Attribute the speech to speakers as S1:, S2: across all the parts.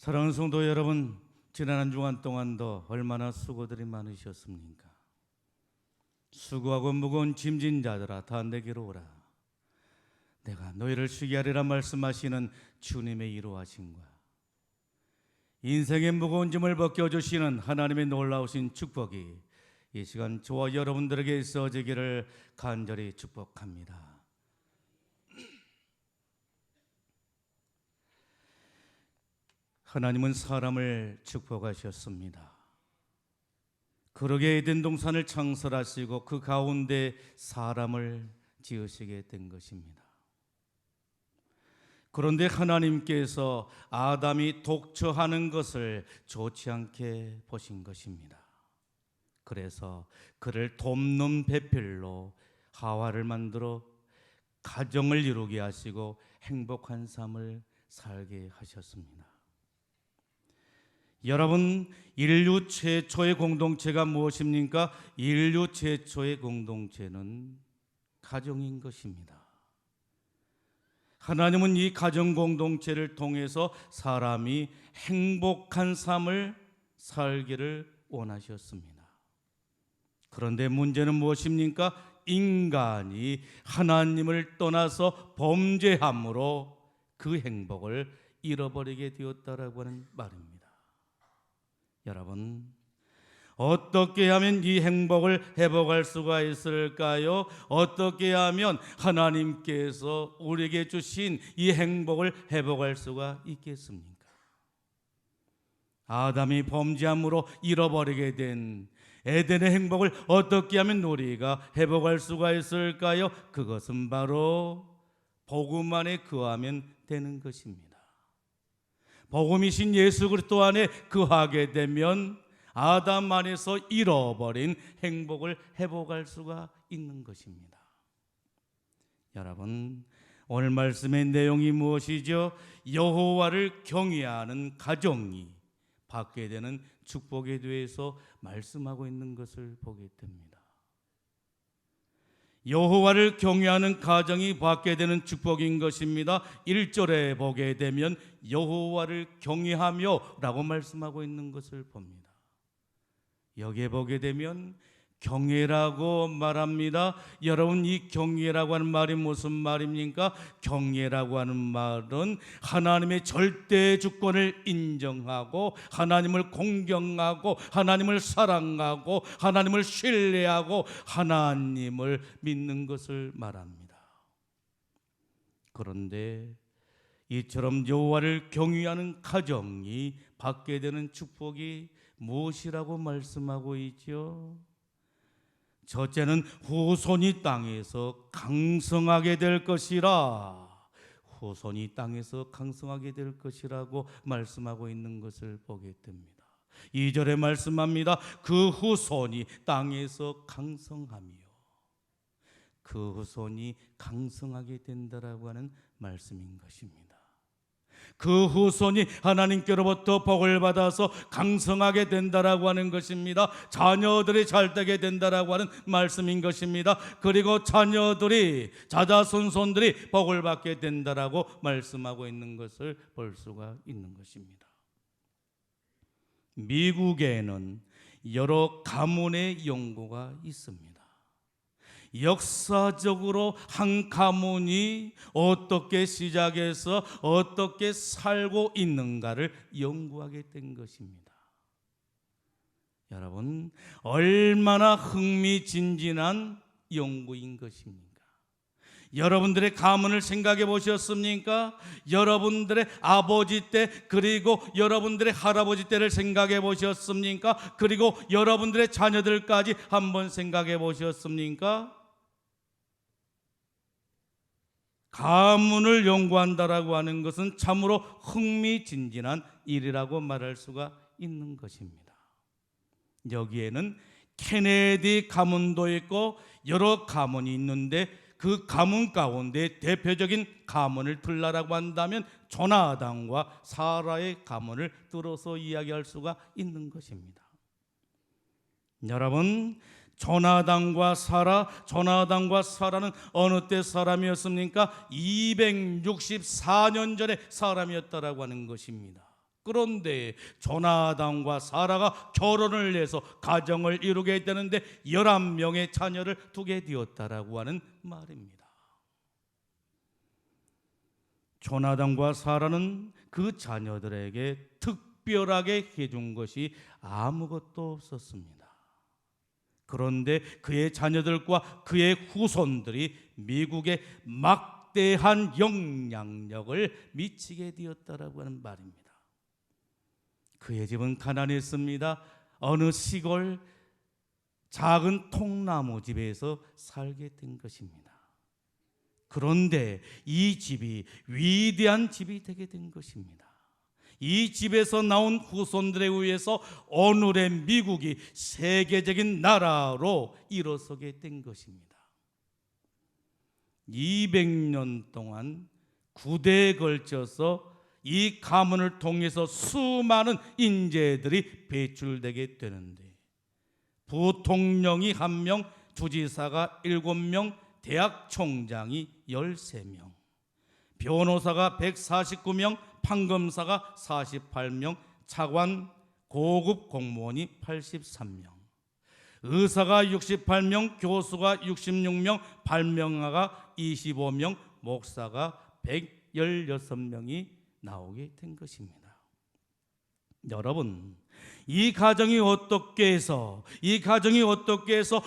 S1: 사랑하는 성도 여러분, 지난 한 주간 동안도 얼마나 수고들이 많으셨습니까? 수고하고 무거운 짐진 자들아 다 내게로 오라. 내가 너희를 쉬게 하리라 말씀하시는 주님의 이로하심과 인생의 무거운 짐을 벗겨주시는 하나님의 놀라우신 축복이 이 시간 저와 여러분들에게 있어지기를 간절히 축복합니다. 하나님은 사람을 축복하셨습니다. 그러게 에덴 동산을 창설하시고 그 가운데 사람을 지으시게 된 것입니다. 그런데 하나님께서 아담이 독처하는 것을 좋지 않게 보신 것입니다. 그래서 그를 돕는 배필로 하와를 만들어 가정을 이루게 하시고 행복한 삶을 살게 하셨습니다. 여러분, 인류 최초의 공동체가 무엇입니까? 인류 최초의 공동체는 가정인 것입니다. 하나님은 이 가정 공동체를 통해서 사람이 행복한 삶을 살기를 원하셨습니다. 그런데 문제는 무엇입니까? 인간이 하나님을 떠나서 범죄함으로 그 행복을 잃어버리게 되었다라고 하는 말입니다. 여러분, 어떻게 하면 이 행복을 회복할 수가 있을까요? 어떻게 하면 하나님께서 우리에게 주신 이 행복을 회복할 수가 있겠습니까? 아담이 범죄함으로 잃어버리게 된 에덴의 행복을 어떻게 하면 우리가 회복할 수가 있을까요? 그것은 바로 복음 안에 거하면 되는 것입니다. 복음이신 예수 그리스도 안에 거하게 되면 아담 안에서 잃어버린 행복을 회복할 수가 있는 것입니다. 여러분, 오늘 말씀의 내용이 무엇이죠? 여호와를 경외하는 가정이 받게 되는 축복에 대해서 말씀하고 있는 것을 보게 됩니다. 여호와를 경외하는 가정이 받게 되는 축복인 것입니다. 1절에 보게 되면 여호와를 경외하며 라고 말씀하고 있는 것을 봅니다. 여기에 보게 되면 경외라고 말합니다. 여러분, 이 경외라고 하는 말이 무슨 말입니까? 경외라고 하는 말은 하나님의 절대 주권을 인정하고 하나님을 공경하고 하나님을 사랑하고 하나님을 신뢰하고 하나님을 믿는 것을 말합니다. 그런데 이처럼 여호와를 경외하는 가정이 받게 되는 축복이 무엇이라고 말씀하고 있죠? 첫째는 후손이 땅에서 강성하게 될 것이라. 후손이 땅에서 강성하게 될 것이라고 말씀하고 있는 것을 보게 됩니다. 2절에 말씀합니다. 그 후손이 땅에서 강성하며, 그 후손이 강성하게 된다라고 하는 말씀인 것입니다. 그 후손이 하나님께로부터 복을 받아서 강성하게 된다라고 하는 것입니다. 자녀들이 잘 되게 된다라고 하는 말씀인 것입니다. 그리고 자녀들이, 자자손손들이 복을 받게 된다라고 말씀하고 있는 것을 볼 수가 있는 것입니다. 미국에는 여러 가문의 연구가 있습니다. 역사적으로 한 가문이 어떻게 시작해서 어떻게 살고 있는가를 연구하게 된 것입니다. 여러분, 얼마나 흥미진진한 연구인 것입니까? 여러분들의 가문을 생각해 보셨습니까? 여러분들의 아버지 때, 그리고 여러분들의 할아버지 때를 생각해 보셨습니까? 그리고 여러분들의 자녀들까지 한번 생각해 보셨습니까? 가문을 연구한다라고 하는 것은 참으로 흥미진진한 일이라고 말할 수가 있는 것입니다. 여기에는 케네디 가문도 있고 여러 가문이 있는데 그 가문 가운데 대표적인 가문을 들라라고 한다면 조나단과 사라의 가문을 들어서 이야기할 수가 있는 것입니다. 여러분, 조나단과 사라는 어느 때 사람이었습니까? 264년 전에 사람이었다라고 하는 것입니다. 그런데 조나단과 사라가 결혼을 해서 가정을 이루게 되는데 11명의 자녀를 두게 되었다라고 하는 말입니다. 조나단과 사라는 그 자녀들에게 특별하게 해준 것이 아무것도 없었습니다. 그런데 그의 자녀들과 그의 후손들이 미국에 막대한 영향력을 미치게 되었다라고 하는 말입니다. 그의 집은 가난했습니다. 어느 시골 작은 통나무 집에서 살게 된 것입니다. 그런데 이 집이 위대한 집이 되게 된 것입니다. 이 집에서 나온 후손들에 의해서 오늘의 미국이 세계적인 나라로 일어서게 된 것입니다. 200년 동안 9대에 걸쳐서 이 가문을 통해서 수많은 인재들이 배출되게 되는데 부통령이 1명, 주지사가 7명, 대학 총장이 13명, 변호사가 149명, 판검사가 48명, 차관 고급 공무원이 83명, 의사가 68명, 교수가 66명, 발명가가 25명, 목사가 116명이 나오게 된 것입니다. 여러분, 이 가정이 어떻게 해서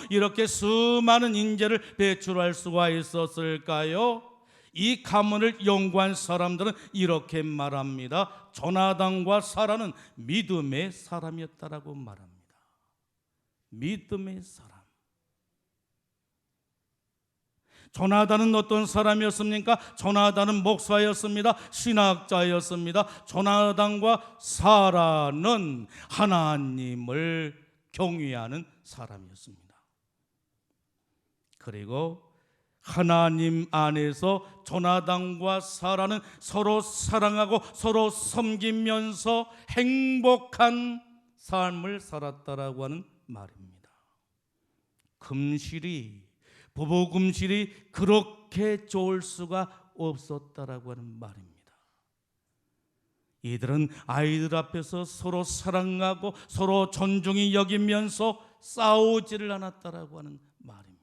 S1: 이렇게 수많은 인재를 배출할 수가 있었을까요? 이 가문을 연구한 사람들은 이렇게 말합니다. 조나단과 사라는 믿음의 사람이었다라고 말합니다. 믿음의 사람. 조나단은 어떤 사람이었습니까? 조나단은 목사였습니다. 신학자였습니다. 조나단과 사라는 하나님을 경외하는 사람이었습니다. 그리고 하나님 안에서 조나단과 사라는 서로 사랑하고 서로 섬기면서 행복한 삶을 살았다라고 하는 말입니다. 부부 금실이 그렇게 좋을 수가 없었다라고 하는 말입니다. 이들은 아이들 앞에서 서로 사랑하고 서로 존중히 여기면서 싸우지를 않았다라고 하는 말입니다.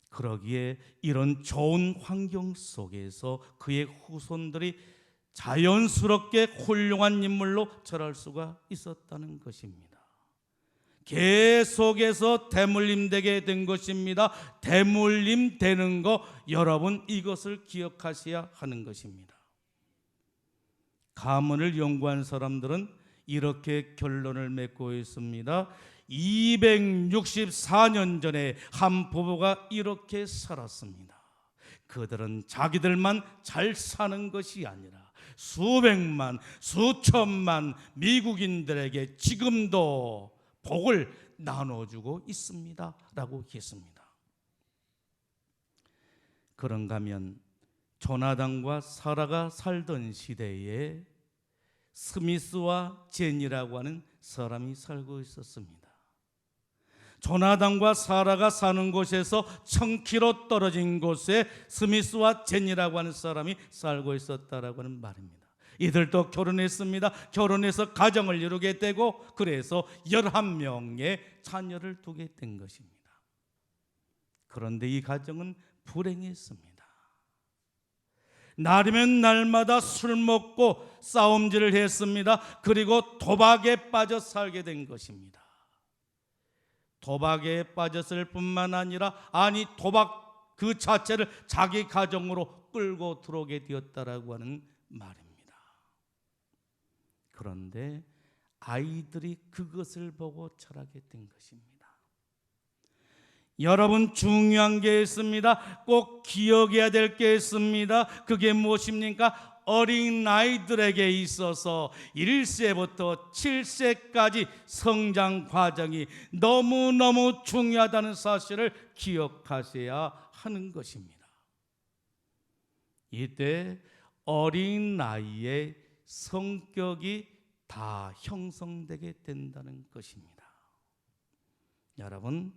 S1: 그러기에 이런 좋은 환경 속에서 그의 후손들이 자연스럽게 훌륭한 인물로 자랄 수가 있었다는 것입니다. 계속해서 대물림 되게 된 것입니다. 대물림 되는 거 여러분 이것을 기억하셔야 하는 것입니다. 가문을 연구한 사람들은 이렇게 결론을 맺고 있습니다. 264년 전에 한 부부가 이렇게 살았습니다. 그들은 자기들만 잘 사는 것이 아니라 수백만, 수천만 미국인들에게 지금도 복을 나눠주고 있습니다 라고 했습니다. 그런가 하면 조나단과 사라가 살던 시대에 스미스와 제니라고 하는 사람이 살고 있었습니다. 조나단과 사라가 사는 곳에서 1000km 떨어진 곳에 스미스와 제니라고 하는 사람이 살고 있었다라고 하는 말입니다. 이들도 결혼했습니다. 결혼해서 가정을 이루게 되고 그래서 11명의 자녀를 두게 된 것입니다. 그런데 이 가정은 불행했습니다. 날이면 날마다 술 먹고 싸움질을 했습니다. 그리고 도박에 빠져 살게 된 것입니다. 도박에 빠졌을 뿐만 아니라 도박 그 자체를 자기 가정으로 끌고 들어오게 되었다라고 하는 말입니다. 그런데 아이들이 그것을 보고 자라게 된 것입니다. 여러분 중요한 게 있습니다. 꼭 기억해야 될 게 있습니다. 그게 무엇입니까? 어린 아이들에게 있어서 1세부터 7세까지 성장 과정이 너무너무 중요하다는 사실을 기억하셔야 하는 것입니다. 이때 어린 아이의 성격이 다 형성되게 된다는 것입니다. 여러분,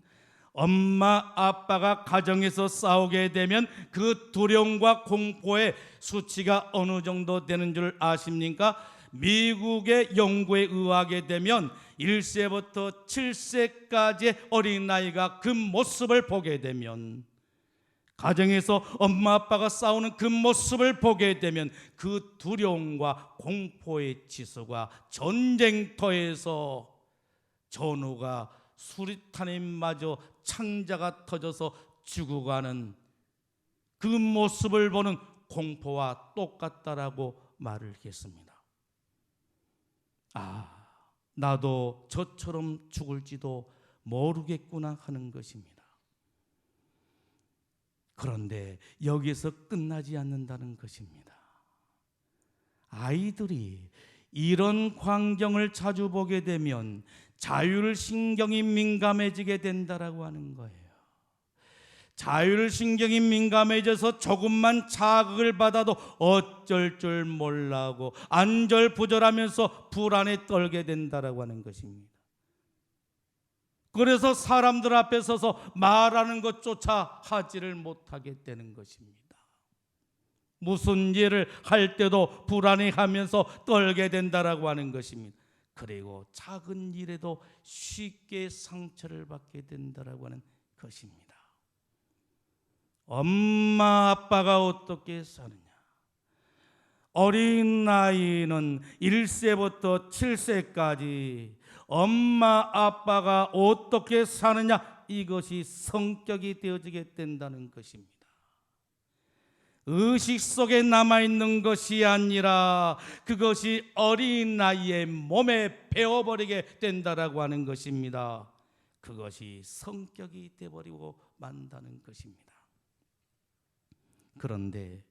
S1: 엄마 아빠가 가정에서 싸우게 되면 그 두려움과 공포의 수치가 어느 정도 되는 줄 아십니까? 미국의 연구에 의하게 되면 1세부터 7세까지의 어린아이가 그 모습을 보게 되면, 가정에서 엄마 아빠가 싸우는 그 모습을 보게 되면 그 두려움과 공포의 지수가 전쟁터에서 전우가 수리탄에 맞아 창자가 터져서 죽어가는 그 모습을 보는 공포와 똑같다라고 말을 했습니다. 나도 저처럼 죽을지도 모르겠구나 하는 것입니다. 그런데 여기서 끝나지 않는다는 것입니다. 아이들이 이런 광경을 자주 보게 되면 자율신경이 민감해지게 된다라고 하는 거예요. 자율신경이 민감해져서 조금만 자극을 받아도 어쩔 줄 몰라고 안절부절하면서 불안에 떨게 된다라고 하는 것입니다. 그래서 사람들 앞에 서서 말하는 것조차 하지를 못하게 되는 것입니다. 무슨 일을 할 때도 불안해하면서 떨게 된다라고 하는 것입니다. 그리고 작은 일에도 쉽게 상처를 받게 된다라고 하는 것입니다. 엄마 아빠가 어떻게 사느냐? 어린 아이는 1세부터 7세까지 엄마 아빠가 어떻게 사느냐, 이것이 성격이 되어지게 된다는 것입니다. 의식 속에 남아있는 것이 아니라 그것이 어린 아이의 몸에 배어버리게 된다라고 하는 것입니다. 그것이 성격이 되어버리고 만다는 것입니다. 그런데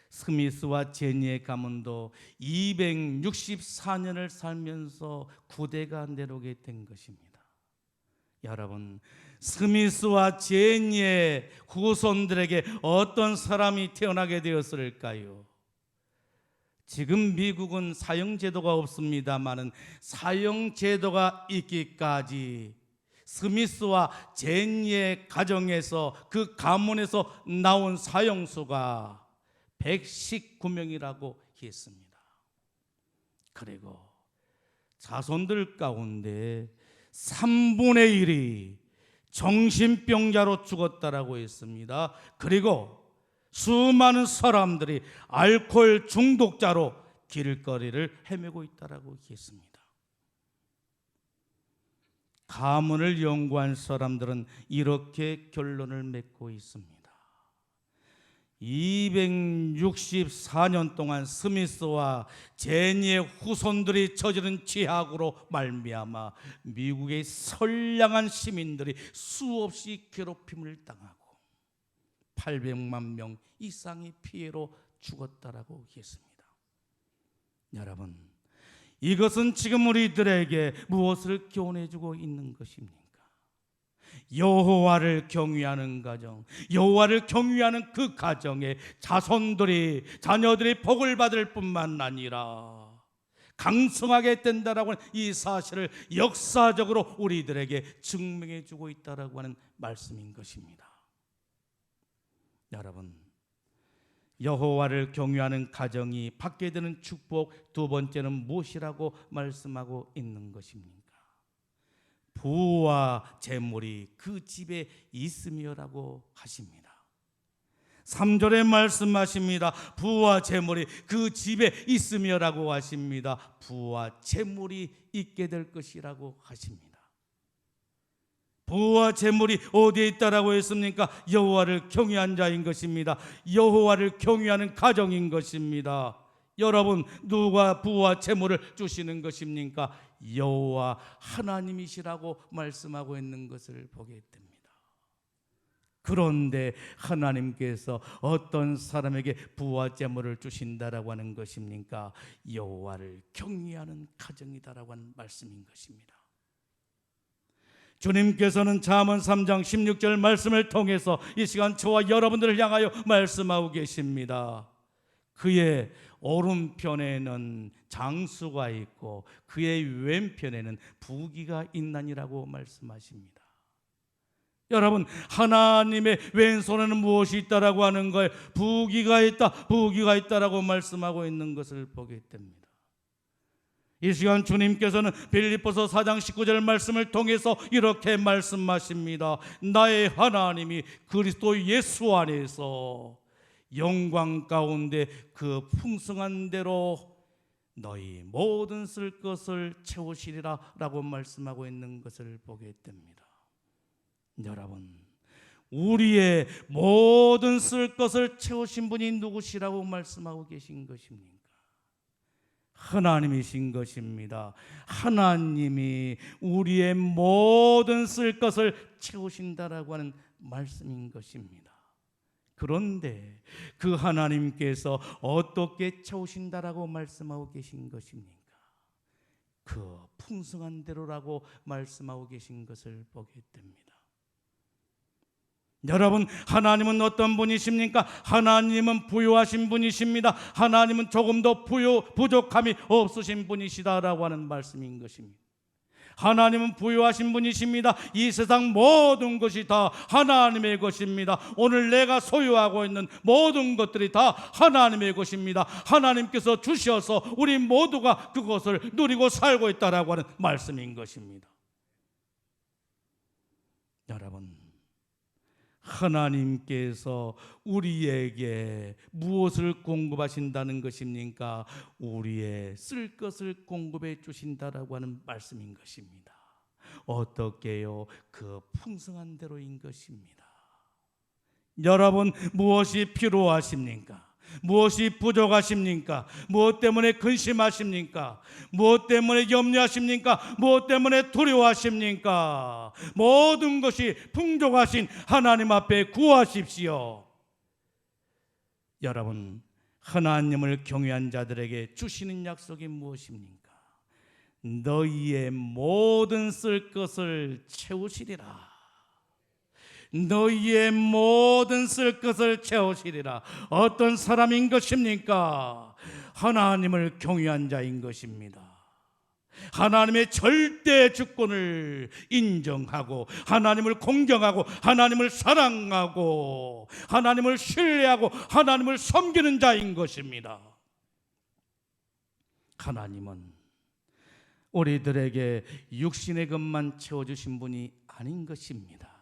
S1: 스미스와 제니의 가문도 264년을 살면서 구대가 내려오게 된 것입니다. 여러분, 스미스와 제니의 후손들에게 어떤 사람이 태어나게 되었을까요? 지금 미국은 사형제도가 없습니다마는 사형제도가 있기까지 스미스와 제니의 가정에서, 그 가문에서 나온 사형수가 119명이라고 했습니다. 그리고 자손들 가운데 3분의 1이 정신병자로 죽었다라고 했습니다. 그리고 수많은 사람들이 알코올 중독자로 길거리를 헤매고 있다라고 했습니다. 가문을 연구한 사람들은 이렇게 결론을 맺고 있습니다. 264년 동안 스미스와 제니의 후손들이 저지른 죄악으로 말미암아 미국의 선량한 시민들이 수없이 괴롭힘을 당하고 800만 명 이상의 피해로 죽었다라고 했습니다. 여러분, 이것은 지금 우리들에게 무엇을 교훈해주고 있는 것입니까? 여호와를 경외하는 가정, 여호와를 경외하는 그 가정에 자손들이, 자녀들이 복을 받을 뿐만 아니라 강성하게 된다라고 하는 이 사실을 역사적으로 우리들에게 증명해 주고 있다라고 하는 말씀인 것입니다. 여러분, 여호와를 경외하는 가정이 받게 되는 축복, 두 번째는 무엇이라고 말씀하고 있는 것입니까? 부와 재물이 그 집에 있으며라고 하십니다. 3절에 말씀하십니다. 부와 재물이 그 집에 있으며라고 하십니다. 부와 재물이 있게 될 것이라고 하십니다. 부와 재물이 어디에 있다라고 했습니까? 여호와를 경외한 자인 것입니다. 여호와를 경외하는 가정인 것입니다. 여러분, 누가 부와 재물을 주시는 것입니까? 여호와 하나님이시라고 말씀하고 있는 것을 보게 됩니다. 그런데 하나님께서 어떤 사람에게 부와 재물을 주신다라고 하는 것입니까? 여호와를 경외하는 가정이다라고 하는 말씀인 것입니다. 주님께서는 잠언 3장 16절 말씀을 통해서 이 시간 저와 여러분들을 향하여 말씀하고 계십니다. 그의 오른편에는 장수가 있고 그의 왼편에는 부귀가 있나니라고 말씀하십니다. 여러분, 하나님의 왼손에는 무엇이 있다라고 하는 거예요? 부귀가 있다, 부귀가 있다라고 말씀하고 있는 것을 보게 됩니다. 이 시간 주님께서는 빌립보서 4장 19절 말씀을 통해서 이렇게 말씀하십니다. 나의 하나님이 그리스도 예수 안에서 영광 가운데 그 풍성한 대로 너희 모든 쓸 것을 채우시리라 라고 말씀하고 있는 것을 보게 됩니다. 여러분, 우리의 모든 쓸 것을 채우신 분이 누구시라고 말씀하고 계신 것입니까? 하나님이신 것입니다. 하나님이 우리의 모든 쓸 것을 채우신다라고 하는 말씀인 것입니다. 그런데 그 하나님께서 어떻게 채우신다라고 말씀하고 계신 것입니까? 그 풍성한 대로라고 말씀하고 계신 것을 보게 됩니다. 여러분, 하나님은 어떤 분이십니까? 하나님은 부유하신 분이십니다. 하나님은 조금도 부족함이 없으신 분이시다라고 하는 말씀인 것입니다. 하나님은 부유하신 분이십니다. 이 세상 모든 것이 다 하나님의 것입니다. 오늘 내가 소유하고 있는 모든 것들이 다 하나님의 것입니다. 하나님께서 주셔서 우리 모두가 그것을 누리고 살고 있다라고 하는 말씀인 것입니다. 여러분, 하나님께서 우리에게 무엇을 공급하신다는 것입니까? 우리의 쓸 것을 공급해 주신다라고 하는 말씀인 것입니다. 어떻게요? 그 풍성한 대로인 것입니다. 여러분, 무엇이 필요하십니까? 무엇이 부족하십니까? 무엇 때문에 근심하십니까? 무엇 때문에 염려하십니까? 무엇 때문에 두려워하십니까? 모든 것이 풍족하신 하나님 앞에 구하십시오. 여러분, 하나님을 경외한 자들에게 주시는 약속이 무엇입니까? 너희의 모든 쓸 것을 채우시리라. 너희의 모든 쓸 것을 채우시리라. 어떤 사람인 것입니까? 하나님을 경외한 자인 것입니다. 하나님의 절대 주권을 인정하고 하나님을 공경하고 하나님을 사랑하고 하나님을 신뢰하고 하나님을 섬기는 자인 것입니다. 하나님은 우리들에게 육신의 것만 채워주신 분이 아닌 것입니다.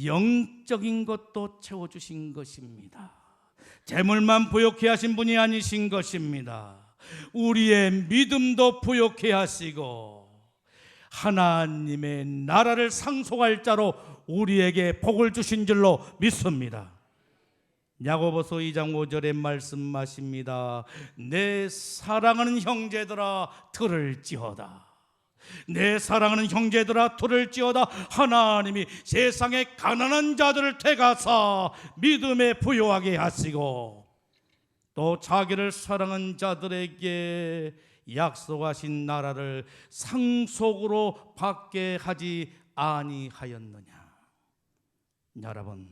S1: 영적인 것도 채워주신 것입니다. 재물만 부욕해 하신 분이 아니신 것입니다. 우리의 믿음도 부욕해 하시고 하나님의 나라를 상속할 자로 우리에게 복을 주신 줄로 믿습니다. 야고보서 2장 5절에 말씀하십니다. 내 사랑하는 형제들아 들을지어다. 내 사랑하는 형제들아 들을지어다. 하나님이 세상의 가난한 자들을 택하사 믿음에 부요하게 하시고 또 자기를 사랑하는 자들에게 약속하신 나라를 상속으로 받게 하지 아니하였느냐. 여러분,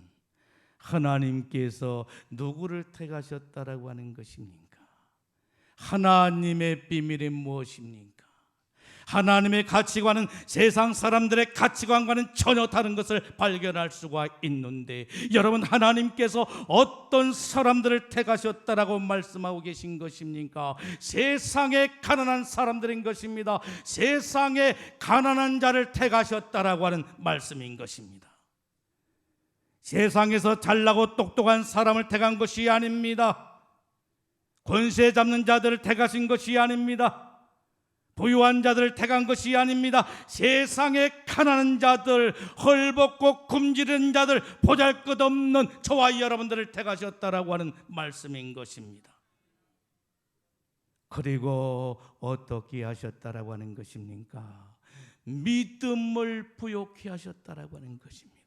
S1: 하나님께서 누구를 택하셨다라고 하는 것입니까? 하나님의 비밀이 무엇입니까? 하나님의 가치관은 세상 사람들의 가치관과는 전혀 다른 것을 발견할 수가 있는데, 여러분, 하나님께서 어떤 사람들을 택하셨다라고 말씀하고 계신 것입니까? 세상의 가난한 사람들인 것입니다. 세상의 가난한 자를 택하셨다라고 하는 말씀인 것입니다. 세상에서 잘나고 똑똑한 사람을 택한 것이 아닙니다. 권세 잡는 자들을 택하신 것이 아닙니다. 부유한 자들을 택한 것이 아닙니다. 세상의 가난한 자들, 헐벗고 굶주린 자들, 보잘것없는 저와 여러분들을 택하셨다라고 하는 말씀인 것입니다. 그리고 어떻게 하셨다라고 하는 것입니까? 믿음을 부욕케 하셨다라고 하는 것입니다.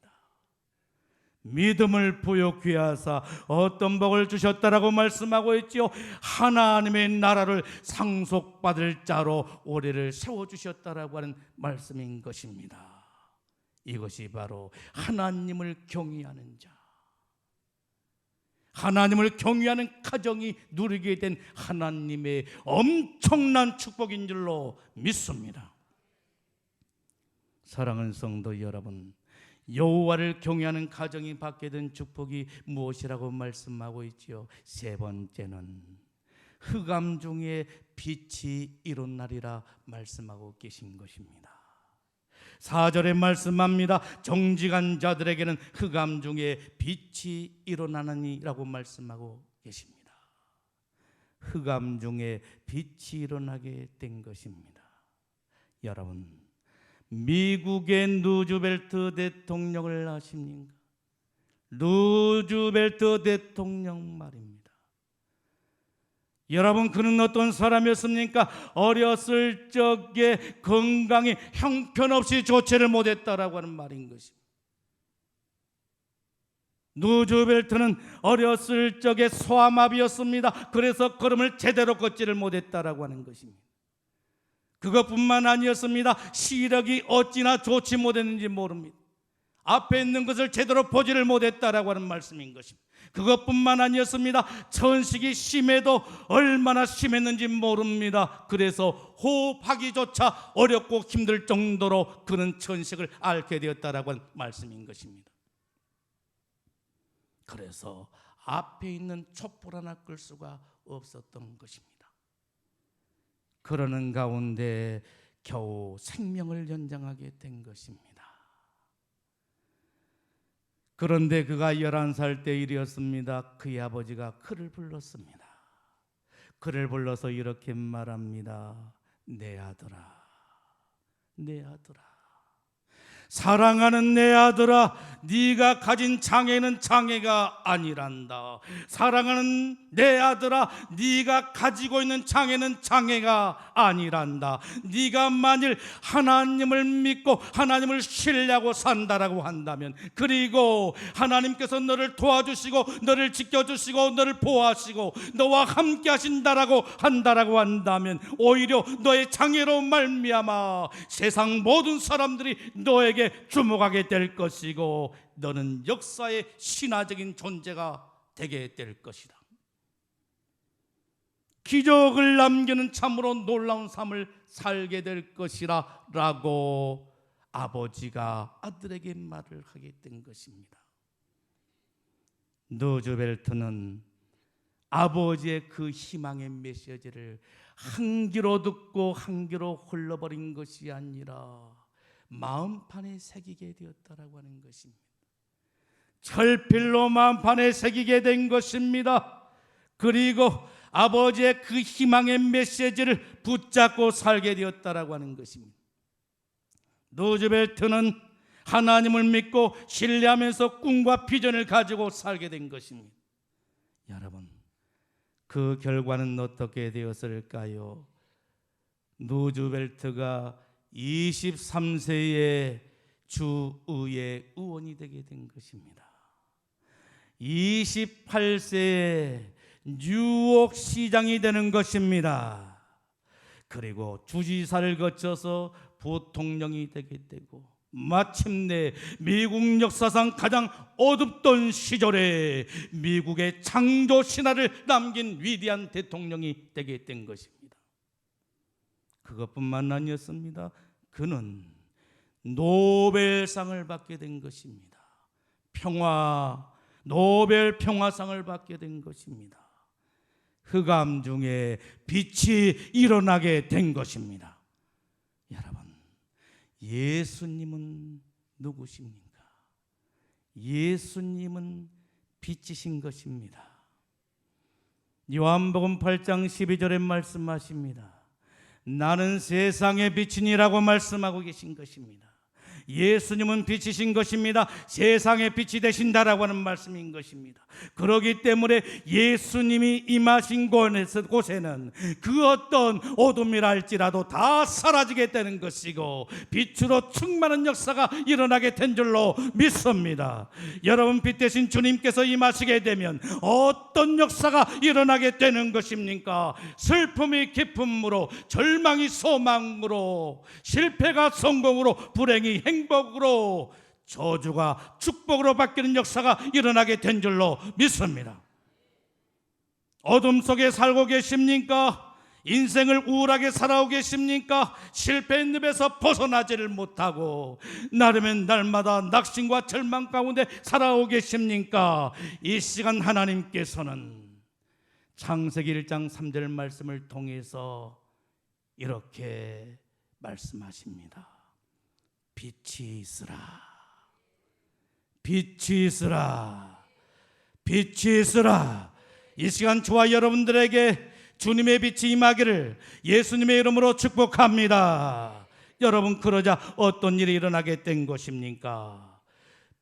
S1: 믿음을 부욕케 하사 어떤 복을 주셨다라고 말씀하고 있지요? 하나님의 나라를 상속받을 자로 우리를 세워주셨다라고 하는 말씀인 것입니다. 이것이 바로 하나님을 경외하는 자, 하나님을 경외하는 가정이 누리게 된 하나님의 엄청난 축복인 줄로 믿습니다. 사랑하는 성도 여러분, 여호와를 경외하는 가정이 받게 된 축복이 무엇이라고 말씀하고 있지요? 세 번째는 흑암 중에 빛이 일어나리라 말씀하고 계신 것입니다. 4절에 말씀합니다. 정직한 자들에게는 흑암 중에 빛이 일어나느니라고 말씀하고 계십니다. 흑암 중에 빛이 일어나게 된 것입니다. 여러분, 미국의 루즈벨트 대통령을 아십니까? 루즈벨트 대통령 말입니다. 여러분, 그는 어떤 사람이었습니까? 어렸을 적에 건강이 형편없이 좋지를 못했다라고 하는 말인 것입니다. 루즈벨트는 어렸을 적에 소아마비였습니다. 그래서 걸음을 제대로 걷지를 못했다라고 하는 것입니다. 그것뿐만 아니었습니다. 시력이 어찌나 좋지 못했는지 모릅니다. 앞에 있는 것을 제대로 보지를 못했다라고 하는 말씀인 것입니다. 그것뿐만 아니었습니다. 천식이 심해도 얼마나 심했는지 모릅니다. 그래서 호흡하기조차 어렵고 힘들 정도로 그는 천식을 앓게 되었다라고 하는 말씀인 것입니다. 그래서 앞에 있는 촛불 하나 끌 수가 없었던 것입니다. 그러는 가운데 겨우 생명을 연장하게 된 것입니다. 그런데 그가 11살 때 일이었습니다. 그의 아버지가 그를 불렀습니다. 그를 불러서 이렇게 말합니다. 내 아들아, 내 아들아, 사랑하는 내 아들아, 네가 가진 장애는 장애가 아니란다. 사랑하는 내 아들아, 네가 가지고 있는 장애는 장애가 아니란다. 네가 만일 하나님을 믿고 하나님을 신뢰하고 산다라고 한다면, 그리고 하나님께서 너를 도와주시고 너를 지켜주시고 너를 보호하시고 너와 함께 하신다라고 한다면, 오히려 너의 장애로 말미암아 세상 모든 사람들이 너에게 주목하게 될 것이고 너는 역사의 신화적인 존재가 되게 될 것이다. 기적을 남기는 참으로 놀라운 삶을 살게 될 것이라 라고 아버지가 아들에게 말을 하게 된 것입니다. 루즈벨트는 아버지의 그 희망의 메시지를 한 귀로 듣고 한 귀로 흘러버린 것이 아니라 마음판에 새기게 되었다라고 하는 것입니다. 철필로 마음판에 새기게 된 것입니다. 그리고 아버지의 그 희망의 메시지를 붙잡고 살게 되었다라고 하는 것입니다. 루즈벨트는 하나님을 믿고 신뢰하면서 꿈과 비전을 가지고 살게 된 것입니다. 여러분, 그 결과는 어떻게 되었을까요? 루즈벨트가 23세에 주의회 의원이 되게 된 것입니다. 28세에 뉴욕 시장이 되는 것입니다. 그리고 주지사를 거쳐서 부통령이 되게 되고, 마침내 미국 역사상 가장 어둡던 시절에 미국의 창조 신화를 남긴 위대한 대통령이 되게 된 것입니다. 그것뿐만 아니었습니다. 그는 노벨상을 받게 된 것입니다. 노벨 평화상을 받게 된 것입니다. 흑암 중에 빛이 일어나게 된 것입니다. 여러분, 예수님은 누구십니까? 예수님은 빛이신 것입니다. 요한복음 8장 12절에 말씀하십니다. 나는 세상의 빛이니라고 말씀하고 계신 것입니다. 예수님은 빛이신 것입니다. 세상의 빛이 되신다라고 하는 말씀인 것입니다. 그렇기 때문에 예수님이 임하신 곳에는 그 어떤 어둠이라 할지라도 다 사라지게 되는 것이고 빛으로 충만한 역사가 일어나게 된 줄로 믿습니다. 여러분, 빛 대신 주님께서 임하시게 되면 어떤 역사가 일어나게 되는 것입니까? 슬픔이 기쁨으로, 절망이 소망으로, 실패가 성공으로, 불행이 행복으로, 저주가 축복으로 바뀌는 역사가 일어나게 된 줄로 믿습니다. 어둠 속에 살고 계십니까? 인생을 우울하게 살아오고 계십니까? 실패의 늪에서 벗어나지를 못하고 나름의 날마다 낙심과 절망 가운데 살아오고 계십니까? 이 시간 하나님께서는 창세기 1장 3절 말씀을 통해서 이렇게 말씀하십니다. 빛이 있으라, 빛이 있으라, 빛이 있으라. 이 시간 저와 여러분들에게 주님의 빛이 임하기를 예수님의 이름으로 축복합니다. 여러분, 그러자 어떤 일이 일어나게 된 것입니까?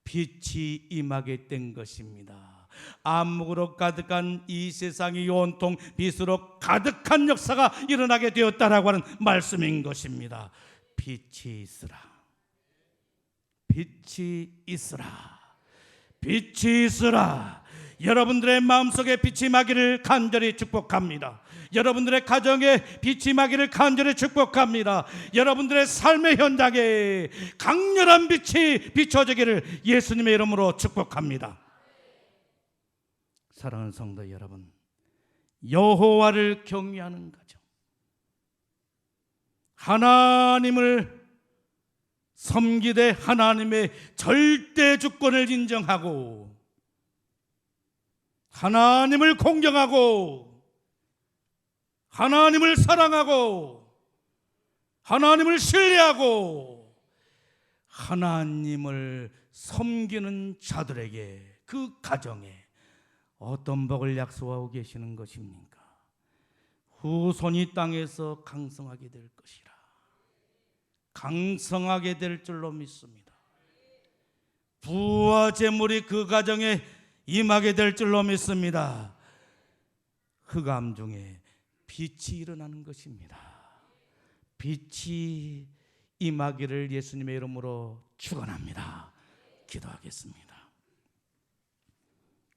S1: 빛이 임하게 된 것입니다. 암흑으로 가득한 이 세상이 온통 빛으로 가득한 역사가 일어나게 되었다라고 하는 말씀인 것입니다. 빛이 있으라, 빛이 있으라, 빛이 있으라. 여러분들의 마음속에 빛이 임하기를 간절히 축복합니다. 여러분들의 가정에 빛이 임하기를 간절히 축복합니다. 여러분들의 삶의 현장에 강렬한 빛이 비춰지기를 예수님의 이름으로 축복합니다. 사랑하는 성도 여러분, 여호와를 경외하는 가정, 하나님을 섬기되 하나님의 절대 주권을 인정하고 하나님을 공경하고 하나님을 사랑하고 하나님을 신뢰하고 하나님을 섬기는 자들에게, 그 가정에 어떤 복을 약속하고 계시는 것입니까? 후손이 땅에서 강성하게 될 것이라. 강성하게 될 줄로 믿습니다. 부와 재물이 그 가정에 임하게 될 줄로 믿습니다. 흑암 중에 빛이 일어나는 것입니다. 빛이 임하기를 예수님의 이름으로 축원합니다. 기도하겠습니다.